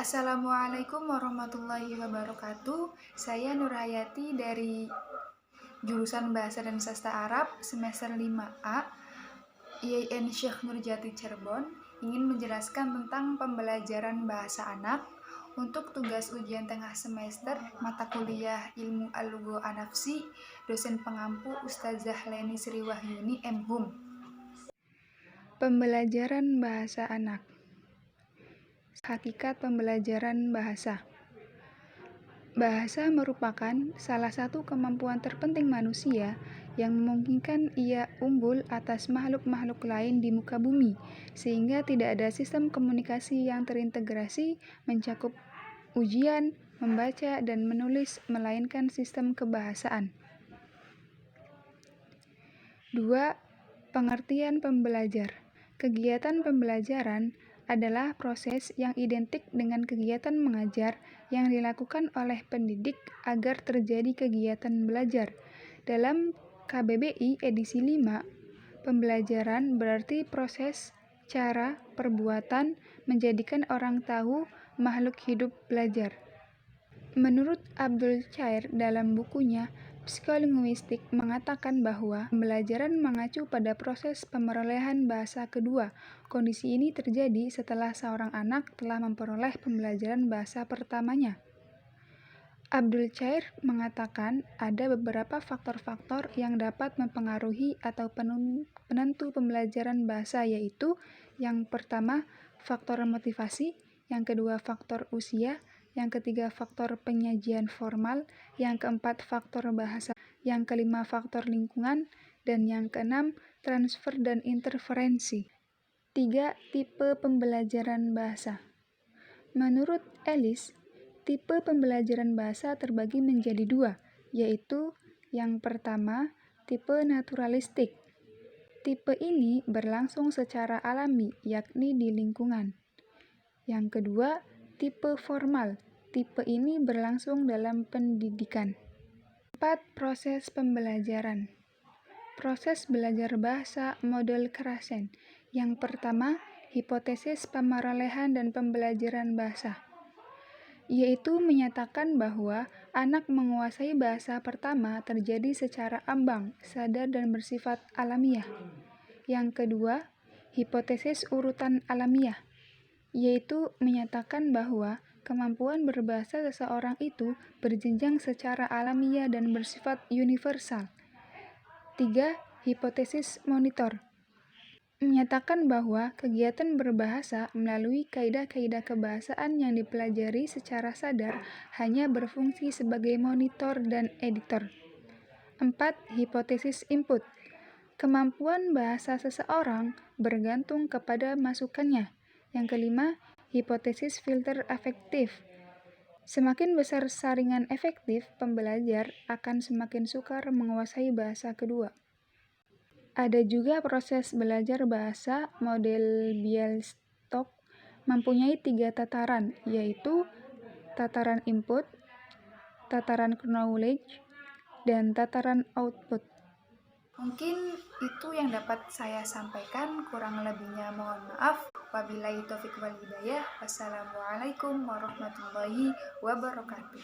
Assalamualaikum warahmatullahi wabarakatuh. Saya Nurhayati dari jurusan Bahasa dan Sastra Arab semester 5A IAIN Syekh Nurjati Cirebon, ingin menjelaskan tentang pembelajaran bahasa anak untuk tugas ujian tengah semester mata kuliah Ilmu Al-Lugha An-Nafsi, dosen pengampu Ustazah Leni Sri Wahyuni M.Hum. Pembelajaran bahasa anak. Hakikat pembelajaran bahasa. Bahasa merupakan salah satu kemampuan terpenting manusia yang memungkinkan ia unggul atas makhluk-makhluk lain di muka bumi, sehingga tidak ada sistem komunikasi yang terintegrasi mencakup ujian, membaca, dan menulis, melainkan sistem kebahasaan. 2. Pengertian pembelajar. Kegiatan pembelajaran adalah proses yang identik dengan kegiatan mengajar yang dilakukan oleh pendidik agar terjadi kegiatan belajar. Dalam KBBI edisi 5, pembelajaran berarti proses, cara, perbuatan menjadikan orang tahu makhluk hidup belajar. Menurut Abdul Chair dalam bukunya Psikolinguistik mengatakan bahwa pembelajaran mengacu pada proses pemerolehan bahasa kedua. Kondisi ini terjadi setelah seorang anak telah memperoleh pembelajaran bahasa pertamanya. Abdul Chair mengatakan ada beberapa faktor-faktor yang dapat mempengaruhi atau penentu pembelajaran bahasa, yaitu yang pertama, faktor motivasi, yang kedua, faktor usia, yang ketiga, faktor penyajian formal, yang keempat, faktor bahasa, yang kelima, faktor lingkungan, dan yang keenam, transfer dan interferensi. 3. Tipe pembelajaran bahasa. Menurut Ellis, tipe pembelajaran bahasa terbagi menjadi dua, yaitu yang pertama, tipe naturalistik. Tipe ini berlangsung secara alami, yakni di lingkungan. Yang kedua, tipe formal. Tipe ini berlangsung dalam pendidikan. 4. Proses pembelajaran. Proses belajar bahasa model Krashen. Yang pertama, hipotesis pemerolehan dan pembelajaran bahasa, yaitu menyatakan bahwa anak menguasai bahasa pertama terjadi secara ambang, sadar, dan bersifat alamiah. Yang kedua, hipotesis urutan alamiah, yaitu menyatakan bahwa kemampuan berbahasa seseorang itu berjenjang secara alamiah dan bersifat universal. 3. Hipotesis monitor, menyatakan bahwa kegiatan berbahasa melalui kaidah-kaidah kebahasaan yang dipelajari secara sadar hanya berfungsi sebagai monitor dan editor. 4. Hipotesis input, kemampuan bahasa seseorang bergantung kepada masukannya. Yang kelima, hipotesis filter afektif. Semakin besar saringan efektif, pembelajar akan semakin sukar menguasai bahasa kedua. Ada juga proses belajar bahasa model Bialystok mempunyai 3 tataran, yaitu tataran input, tataran knowledge, dan tataran output. Mungkin itu yang dapat saya sampaikan, kurang lebihnya mohon maaf. Wabillahi taufiq wal hidayah. Wassalamualaikum warahmatullahi wabarakatuh.